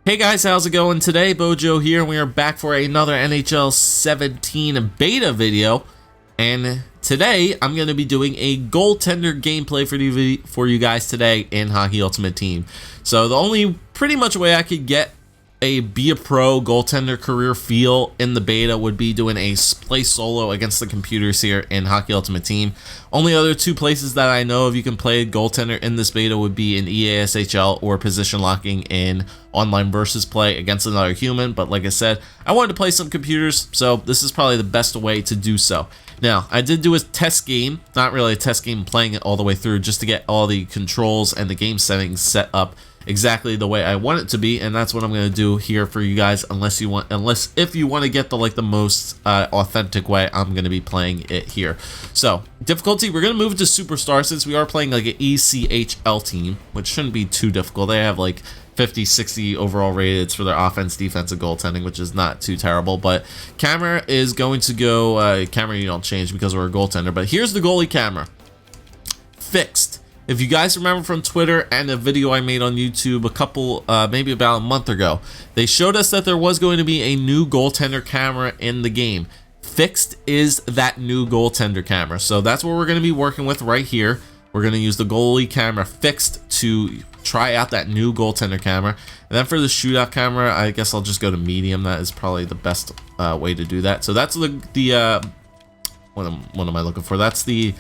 Hey guys, how's it going? Today, Bojo here, and we are back for another NHL 17 beta video. And today, I'm going to be doing a goaltender gameplay for you guys today in Hockey Ultimate Team. So the only pretty much way I could get be a pro goaltender career feel in the beta would be doing a play solo against the computers here in Hockey Ultimate Team. Only other two places that I know of you can play goaltender in this beta would be in EASHL or position locking in online versus play against another human. But like I said, I wanted to play some computers, so this is probably the best way to do so. Now, I did do a test game, not really a test game, playing it all the way through just to get all the controls and the game settings set up exactly the way I want it to be, and that's what I'm going to do here for you guys. If you want to get the most authentic way, I'm going to be playing it here. So difficulty, we're going to move it to Superstar since we are playing like an ECHL team, which shouldn't be too difficult. They have like 50, 60 overall rated for their offense, defense, and goaltending, which is not too terrible. But camera is going to go, camera you don't change because we're a goaltender, but here's the goalie camera. Fixed. If you guys remember from Twitter and a video I made on YouTube maybe about a month ago, they showed us that there was going to be a new goaltender camera in the game. Fixed is that new goaltender camera. So that's what we're going to be working with right here. We're going to use the goalie camera fixed to try out that new goaltender camera. And then for the shootout camera, I guess I'll just go to medium. That is probably the best way to do that. So that's what am I looking for? That's the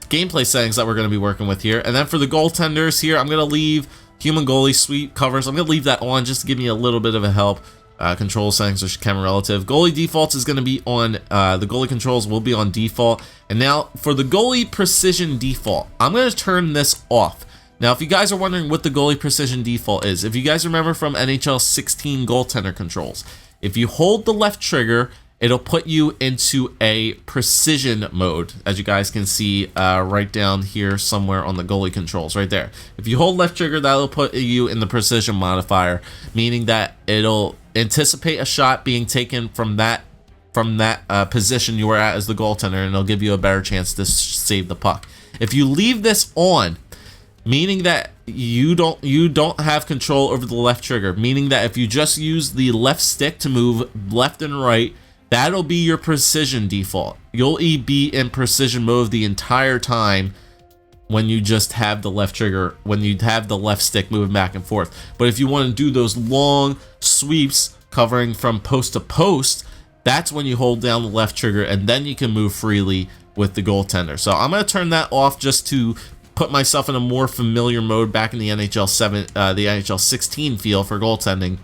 gameplay settings that we're going to be working with here. And then for the goaltenders here, I'm going to leave human goalie sweep covers. I'm going to leave that on just to give me a little bit of a help. Control settings are camera relative. Goalie defaults is going to be on, the goalie controls will be on default. And now for the goalie precision default, I'm going to turn this off. Now, if you guys are wondering what the goalie precision default is, if you guys remember from NHL 16 goaltender controls, if you hold the left trigger, it'll put you into a precision mode, as you guys can see right down here somewhere on the goalie controls, right there. If you hold left trigger, that'll put you in the precision modifier, meaning that it'll anticipate a shot being taken from that position you were at as the goaltender, and it'll give you a better chance to save the puck. If you leave this on, meaning that you don't have control over the left trigger, meaning that if you just use the left stick to move left and right, that'll be your precision default. You'll be in precision mode the entire time when you just have the left trigger, when you have the left stick moving back and forth. But if you want to do those long sweeps covering from post to post, that's when you hold down the left trigger, and then you can move freely with the goaltender. So I'm going to turn that off just to put myself in a more familiar mode back in the NHL 16 feel for goaltending.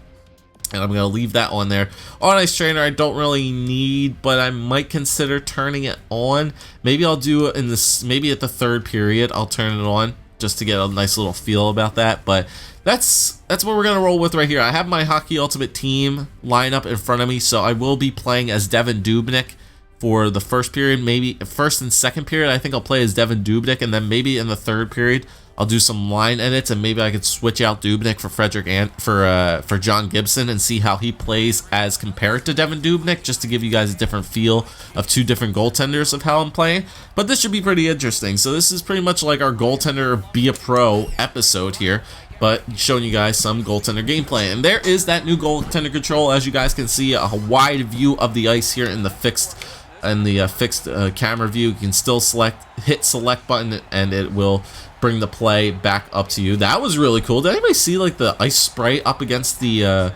And I'm going to leave that on there. On Ice Trainer, I don't really need, but I might consider turning it on. Maybe I'll do it in this, maybe at the third period, I'll turn it on just to get a nice little feel about that. But that's what we're going to roll with right here. I have my Hockey Ultimate Team lineup in front of me, so I will be playing as Devan Dubnyk for the first period. Maybe first and second period, I think I'll play as Devan Dubnyk, and then maybe in the third period, I'll do some line edits, and maybe I could switch out Dubnyk for for John Gibson and see how he plays as compared to Devan Dubnyk, just to give you guys a different feel of two different goaltenders of how I'm playing. But this should be pretty interesting. So this is pretty much like our goaltender be a pro episode here, but showing you guys some goaltender gameplay. And there is that new goaltender control. As you guys can see, a wide view of the ice here in the fixed camera view. You can still hit select button, and it will bring the play back up to you. That was really cool. Did anybody see like the ice spray up against the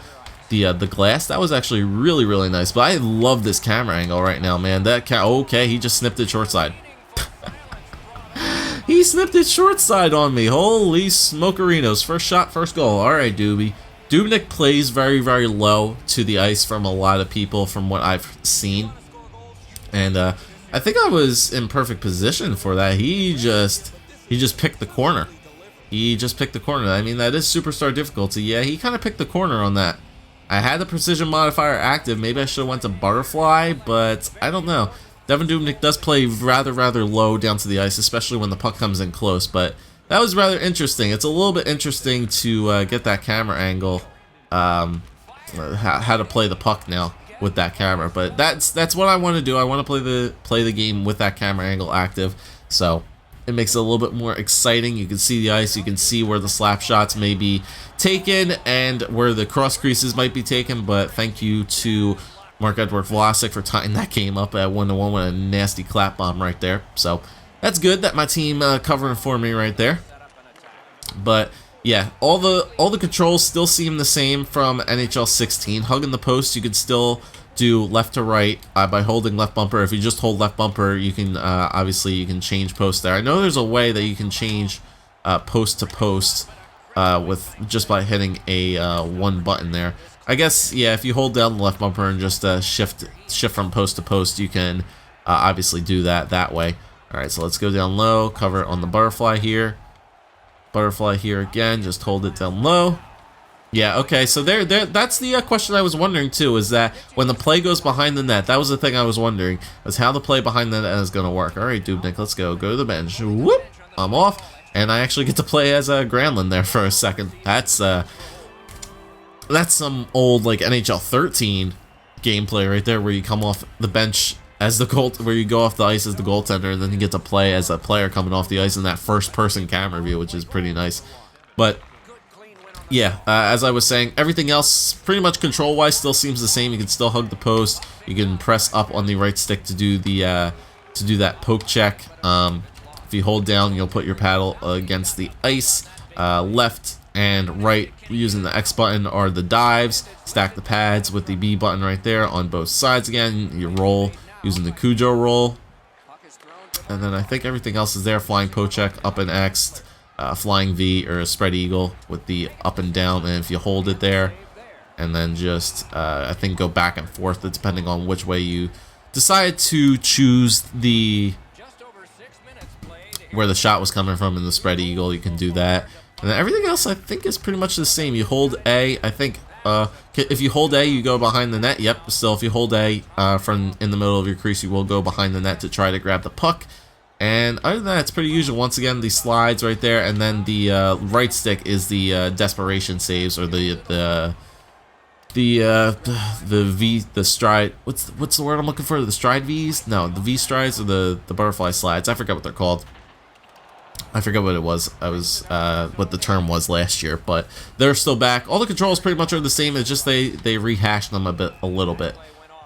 glass? That was actually really, really nice. But I love this camera angle right now, man. Okay, he just snipped it short side. He snipped it short side on me. Holy smokerinos. First shot, first goal. All right, Doobie. Dubnyk plays very, very low to the ice from a lot of people from what I've seen. And I think I was in perfect position for that. He just picked the corner. He just picked the corner. I mean, that is Superstar difficulty. Yeah, he kind of picked the corner on that. I had the precision modifier active. Maybe I should have went to butterfly, but I don't know. Devan Dubnyk does play rather low down to the ice, especially when the puck comes in close. But that was rather interesting. It's a little bit interesting to get that camera angle, how to play the puck now with that camera. But that's what I want to do. I want to play the game with that camera angle active. So It makes it a little bit more exciting. You can see the ice, you can see where the slap shots may be taken and where the cross creases might be taken, but thank you to Mark-Edward Vlasic for tying that game up at 1-1 with a nasty clap bomb right there. So that's good that my team covering for me right there. But yeah, all the controls still seem the same from NHL 16. Hugging the post, you can still do left to right by holding left bumper. If you just hold left bumper, you can obviously you can change post there. I know there's a way that you can change post to post with just by hitting a one button there. I guess yeah, if you hold down the left bumper and just shift from post to post, you can obviously do that way. All right, so let's go down low, cover it on the butterfly here. Butterfly here again, just hold it down low. Yeah, okay, so that's the question I was wondering too, is that when the play goes behind the net, that was the thing I was wondering, was how the play behind the net is going to work. All right, Dubnik, let's go to the bench. Whoop, I'm off, and I actually get to play as a Granlund there for a second. That's some old, like, NHL 13 gameplay right there, where you come off the bench as the where you go off the ice as the goaltender, and then you get to play as a player coming off the ice in that first-person camera view, which is pretty nice. But yeah, as I was saying, everything else pretty much control-wise still seems the same. You can still hug the post. You can press up on the right stick to do the to do that poke check. If you hold down, you'll put your paddle against the ice. Left and right using the X button are the dives. Stack the pads with the B button right there on both sides again. You roll using the Cujo roll. And then I think everything else is there. Flying poke check, up and X. Flying V or a spread eagle with the up and down, and if you hold it there and then just I think go back and forth depending on which way you decide to choose where the shot was coming from in the spread eagle, you can do that. And then everything else I think is pretty much the same. You hold A, I think if you hold A, you go behind the net. Yep, still if you hold A from in the middle of your crease, you will go behind the net to try to grab the puck. And other than that, it's pretty usual. Once again, the slides right there, and then the right stick is the desperation saves, or the stride. What's the word I'm looking for? The stride V's? No, the V strides or the butterfly slides. I forget what they're called. I forget what it was. I was what the term was last year, but they're still back. All the controls pretty much are the same. It's just they rehashed them a little bit.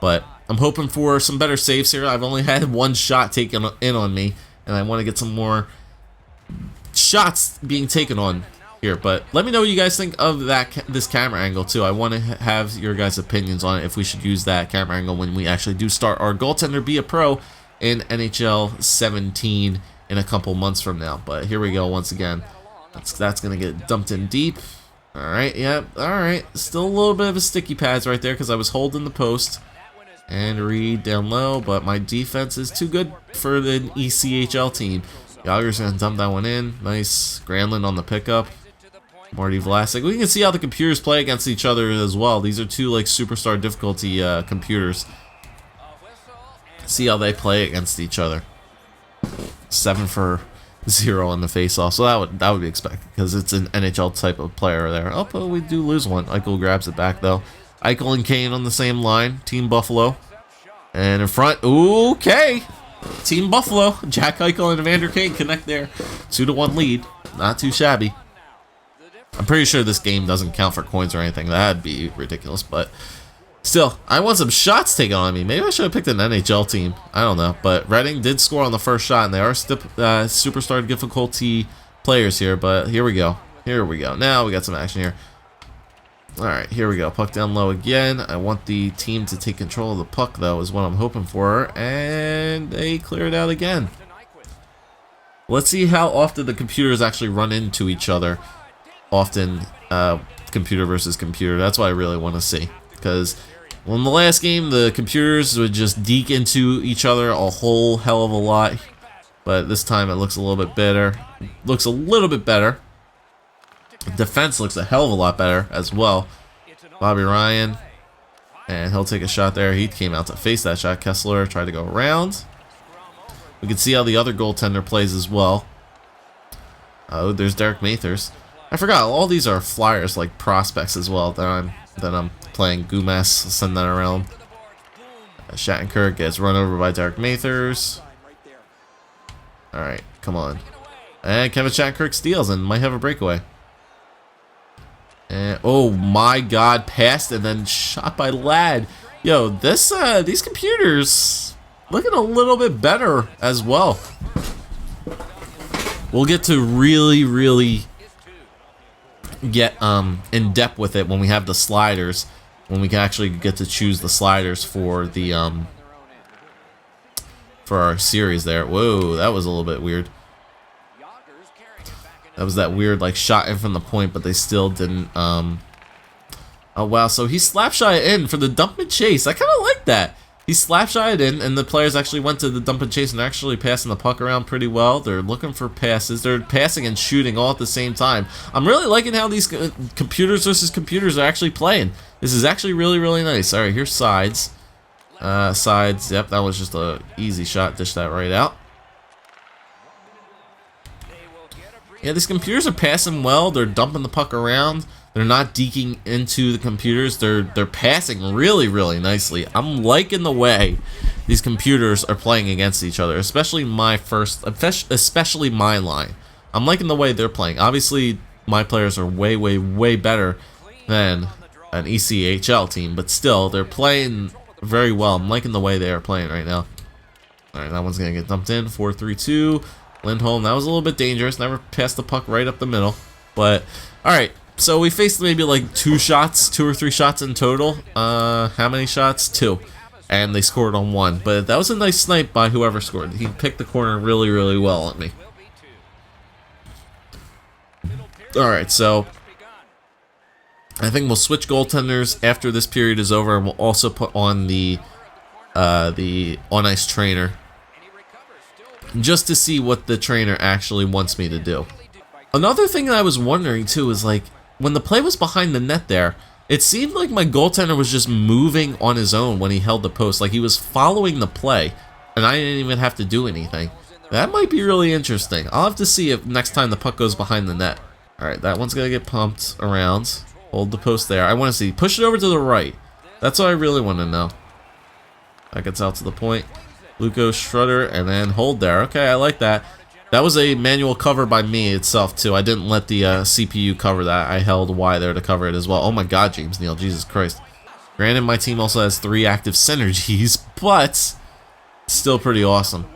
But I'm hoping for some better saves here. I've only had one shot taken in on me, and I want to get some more shots being taken on here. But let me know what you guys think of this camera angle too. I want to have your guys' opinions on it, if we should use that camera angle when we actually do start our goaltender be a pro in NHL 17 in a couple months from now. But here we go once again. That's going to get dumped in deep. All right, yeah, all right. Still a little bit of a sticky pads right there because I was holding the post. And Reed down low, but my defense is too good for the ECHL team. Yager's going to dump that one in. Nice. Granlund on the pickup. Marty Vlasic. We can see how the computers play against each other as well. These are two like superstar difficulty computers. See how they play against each other. 7-0 on the face-off. So that would be expected because it's an NHL type of player there. Oh, but we do lose one. Eichel grabs it back though. Eichel and Kane on the same line. Team Buffalo. And in front, okay. Team Buffalo. Jack Eichel and Evander Kane connect there. 2-1 lead. Not too shabby. I'm pretty sure this game doesn't count for coins or anything. That'd be ridiculous. But still, I want some shots taken on me. Maybe I should have picked an NHL team. I don't know. But Reading did score on the first shot. And they are superstar difficulty players here. But here we go. Here we go. Now we got some action here. Alright, here we go. Puck down low again. I want the team to take control of the puck, though, is what I'm hoping for. And they clear it out again. Let's see how often the computers actually run into each other. Often, computer versus computer. That's what I really want to see. Because in the last game, the computers would just deke into each other a whole hell of a lot. But this time it looks a little bit better. Looks a little bit better. Defense looks a hell of a lot better as well. Bobby Ryan, and he'll take a shot there. He came out to face that shot. Kessler tried to go around. We can see how the other goaltender plays as well. Oh, there's Derek Mathers. I forgot all these are Flyers like prospects as well that I'm playing. Gumas, send that around. Shattenkirk gets run over by Derek Mathers. All right, come on. And Kevin Shattenkirk steals and might have a breakaway. And oh my God, passed and then shot by Ladd. Yo, this these computers looking a little bit better as well. We'll get to really get in depth with it when we have the sliders, when we can actually get to choose the sliders for the for our series there. Whoa, that was a little bit weird. That was that weird like shot in from the point, but they still didn't. Oh wow, so he slap shot it in for the dump and chase. I kind of like that. He slap shot it in, and the players actually went to the dump and chase and actually passing the puck around pretty well. They're looking for passes. They're passing and shooting all at the same time. I'm really liking how these computers versus computers are actually playing. This is actually really nice. All right, here's sides. Sides. Yep, that was just a easy shot. Dish that right out. Yeah, these computers are passing well. They're dumping the puck around. They're not deking into the computers. They're passing really nicely. I'm liking the way these computers are playing against each other, especially my line. I'm liking the way they're playing. Obviously, my players are way better than an ECHL team, but still, they're playing very well. I'm liking the way they are playing right now. All right, that one's gonna get dumped in. 4-3-2. Lindholm, that was a little bit dangerous. Never passed the puck right up the middle. But, alright. So we faced maybe like 2 or 3 shots in total. How many shots? 2. And they scored on 1. But that was a nice snipe by whoever scored. He picked the corner really well at me. Alright, so I think we'll switch goaltenders after this period is over. And we'll also put on the on-ice trainer, just to see what the trainer actually wants me to do. Another thing that I was wondering too is like when the play was behind the net there, it seemed like my goaltender was just moving on his own when he held the post, like he was following the play and I didn't even have to do anything. That might be really interesting. I'll have to see if next time the puck goes behind the net. Alright, that one's gonna get pumped around. Hold the post there. I want to see. Push it over to the right. That's what I really want to know. That gets out to the point. Luco Schroeder, and then hold there. Okay, I like that. That was a manual cover by me itself, too. I didn't let the CPU cover that. I held Y there to cover it as well. Oh my God, James Neal. Jesus Christ. Granted, my team also has 3 active synergies, but still pretty awesome.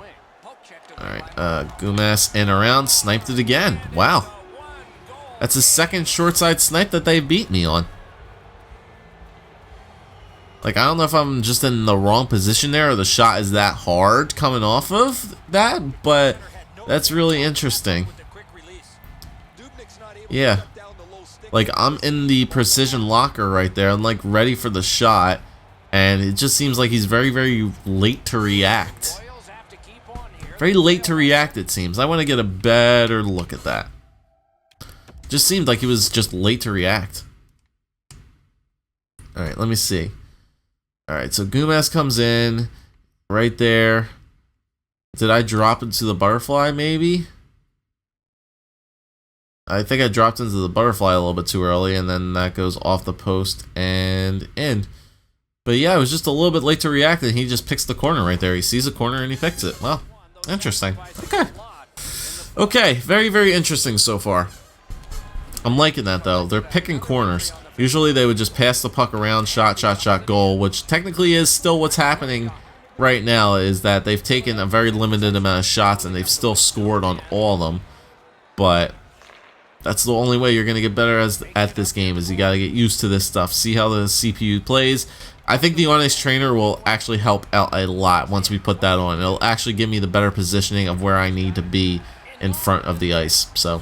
Alright, Gumas in around. Sniped it again. Wow. That's the second short side snipe that they beat me on. Like, I don't know if I'm just in the wrong position there or the shot is that hard coming off of that, but that's really interesting. Yeah. Like, I'm in the precision locker right there. I'm, like, ready for the shot, and it just seems like he's very late to react. Very late to react, it seems. I want to get a better look at that. Just seemed like he was just late to react. Alright, let me see. Alright, so Gumas comes in right there. Did I drop into the butterfly, maybe? I think I dropped into the butterfly a little bit too early, and then that goes off the post and in. But yeah, it was just a little bit late to react, and he just picks the corner right there. He sees a corner, and he picks it. Well, interesting. Okay. Okay, very interesting so far. I'm liking that, though. They're picking corners. Usually they would just pass the puck around, shot, goal, which technically is still what's happening right now, is that they've taken a very limited amount of shots and they've still scored on all of them. But that's the only way you're going to get better at this game, is you got to get used to this stuff. See how the CPU plays. I think the on-ice trainer will actually help out a lot once we put that on. It'll actually give me the better positioning of where I need to be in front of the ice. So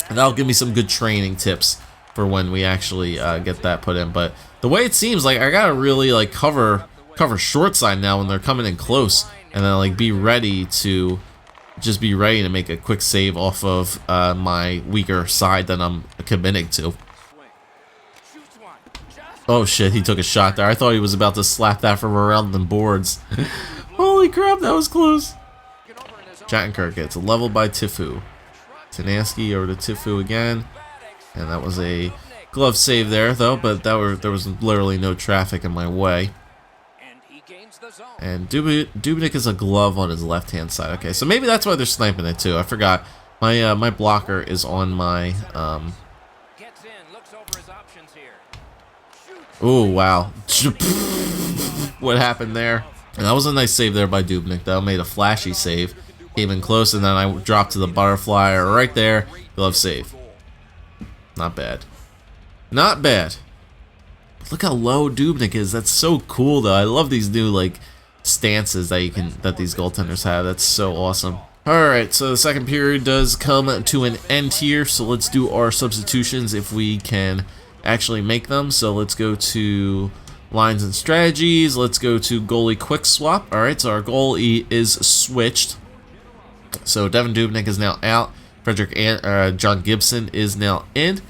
that'll give me some good training tips for when we actually get that put in. But the way it seems, like I gotta really like cover short side now when they're coming in close, and then like be ready to make a quick save off of my weaker side that I'm committing to. Oh shit, he took a shot there. I thought he was about to slap that from around the boards. Holy crap, that was close. Shattenkirk gets leveled by Tifu. Tanansky over to Tifu again. And that was a glove save there, though, but there was literally no traffic in my way. And Dubnik is a glove on his left-hand side. Okay, so maybe that's why they're sniping it, too. I forgot. My blocker is on my oh wow. What happened there? And that was a nice save there by Dubnyk though. Made a flashy save. Came in close and then I dropped to the butterfly right there. Glove save. Not bad. Not bad. Look how low Dubnyk is. That's so cool though. I love these new like stances that these goaltenders have. That's so awesome. Alright, so the second period does come to an end here, so let's do our substitutions if we can actually make them. So let's go to lines and strategies. Let's go to goalie quick swap. Alright, so our goalie is switched. So Devin Dubnyk is now out. John Gibson is now in.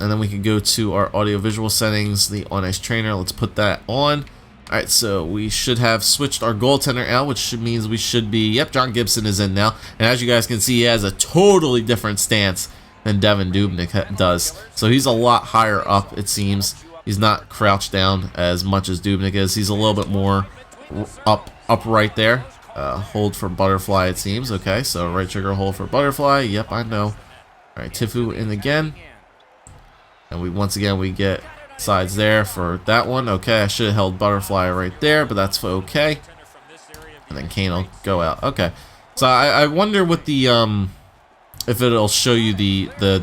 And then we can go to our audio visual settings, the on ice trainer. Let's put that on. Alright, so we should have switched our goaltender out, which means we should be, yep, John Gibson is in now. And as you guys can see, he has a totally different stance than Devin Dubnyk does. So he's a lot higher up, it seems. He's not crouched down as much as Dubnyk is. He's a little bit more upright there. Hold for butterfly, it seems. Okay, so right trigger hold for butterfly. Yep, I know. Alright, Tifu in again. And once again, we get sides there for that one. Okay, I should have held butterfly right there, but that's okay. And then Kane will go out. Okay, so I wonder what the if it'll show you the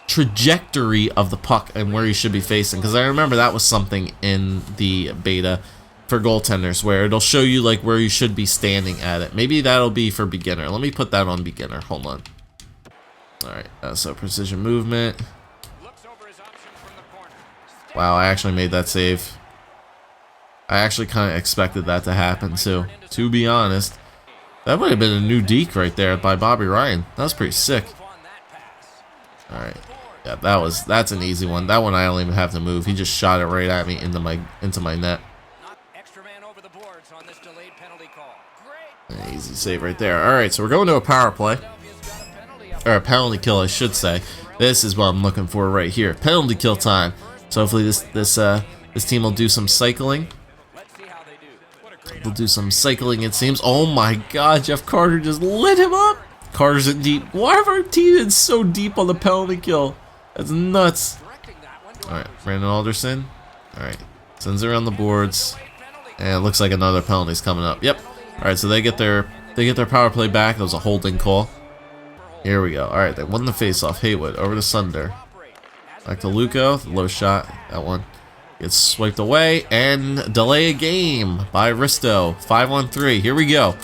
trajectory of the puck and where you should be facing, because I remember that was something in the beta for goaltenders where it'll show you like where you should be standing at it. Maybe that'll be for beginner. Let me put that on beginner. Hold on. All right, so precision movement. Wow, I actually made that save. I actually kind of expected that to happen too, to be honest. That would have been a new deke right there by Bobby Ryan. That was pretty sick. Alright. Yeah, that's an easy one. That one I don't even have to move. He just shot it right at me into my net. An easy save right there. Alright, so we're going to a power play. Or a penalty kill, I should say. This is what I'm looking for right here. Penalty kill time. So hopefully this team will do some cycling. They'll do some cycling, it seems. Oh my god, Jeff Carter just lit him up. Carter's in deep. Why are our team in so deep on the penalty kill? That's nuts. Alright, Brandon Alderson. Alright, sends it around the boards. And it looks like another penalty's coming up. Yep. Alright, so they get their power play back. That was a holding call. Here we go. Alright, they won the faceoff. Haywood over to Sunder. Back to Luco. Low shot. That one gets swiped away. And delay a game by Risto. 5-on-3. Here we go.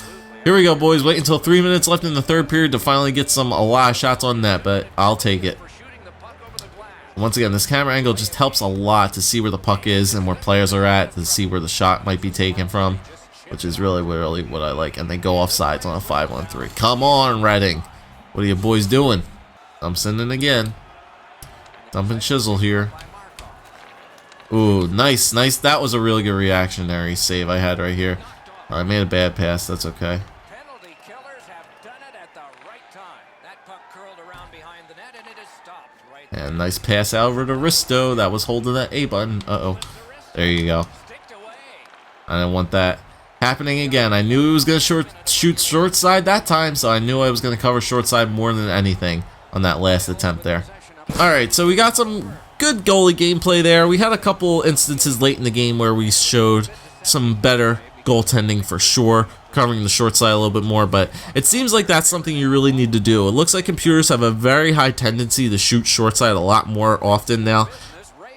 Here we go, boys. Wait until 3 minutes left in the third period to finally get a lot of shots on net, but I'll take it. Once again, this camera angle just helps a lot to see where the puck is and where players are at, to see where the shot might be taken from, which is really what I like. And they go off sides on a 5-on-3. Come on, Redding. What are you boys doing? I'm sending again. Dumping chisel here. Ooh, nice, nice. That was a really good reactionary save I had right here. I made a bad pass. That's okay. Penalty killers have done it at the right time. That puck curled around behind the net and it is stopped right there. And nice pass over to Risto. That was holding that A button. Uh-oh. There you go. I didn't want that happening again. I knew he was going to shoot short side that time, so I knew I was going to cover short side more than anything on that last attempt there. Alright, so we got some good goalie gameplay there. We had a couple instances late in the game where we showed some better goaltending for sure, covering the short side a little bit more, but it seems like that's something you really need to do. It looks like computers have a very high tendency to shoot short side a lot more often now.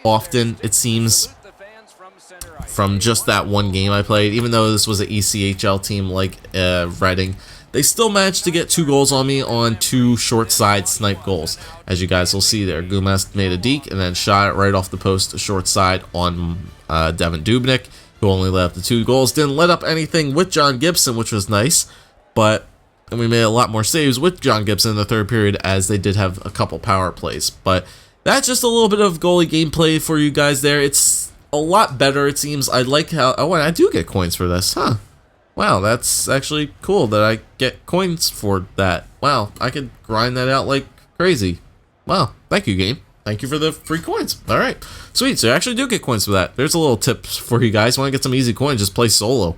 Often, it seems, from just that one game I played. Even though this was an ECHL team like Reading, they still managed to get 2 goals on me on 2 short side snipe goals. As you guys will see there, Gumas made a deke and then shot it right off the post short side on Devin Dubnyk, who only let up the 2 goals. Didn't let up anything with John Gibson, which was nice, but and we made a lot more saves with John Gibson in the third period, as they did have a couple power plays. But that's just a little bit of goalie gameplay for you guys there. It's a lot better, it seems. I like how... Oh, and I do get coins for this, huh? Wow, that's actually cool that I get coins for that. Wow, I could grind that out like crazy. Wow, thank you, game. Thank you for the free coins. All right, sweet. So you actually do get coins for that. There's a little tip for you guys. Want to get some easy coins, just play solo.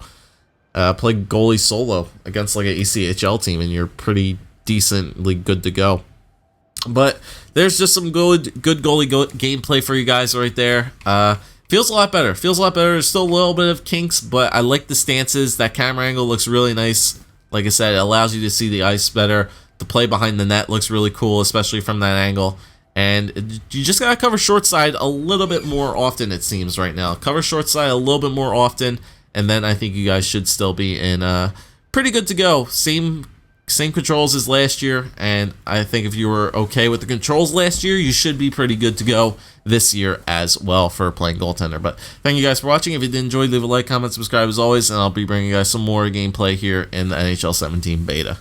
play goalie solo against like an ECHL team, and you're pretty decently good to go. But there's just some good goalie gameplay for you guys right there. Feels a lot better. There's still a little bit of kinks, but I like the stances. That camera angle looks really nice. Like I said, it allows you to see the ice better. The play behind the net looks really cool, especially from that angle. And you just gotta cover short side a little bit more often, it seems, right now. Cover short side a little bit more often, and then I think you guys should still be in pretty good to go. Same controls as last year, and I think if you were okay with the controls last year, you should be pretty good to go this year as well for playing goaltender. But thank you guys for watching. If you did enjoy, leave a like, comment, subscribe as always, and I'll be bringing you guys some more gameplay here in the NHL 17 beta.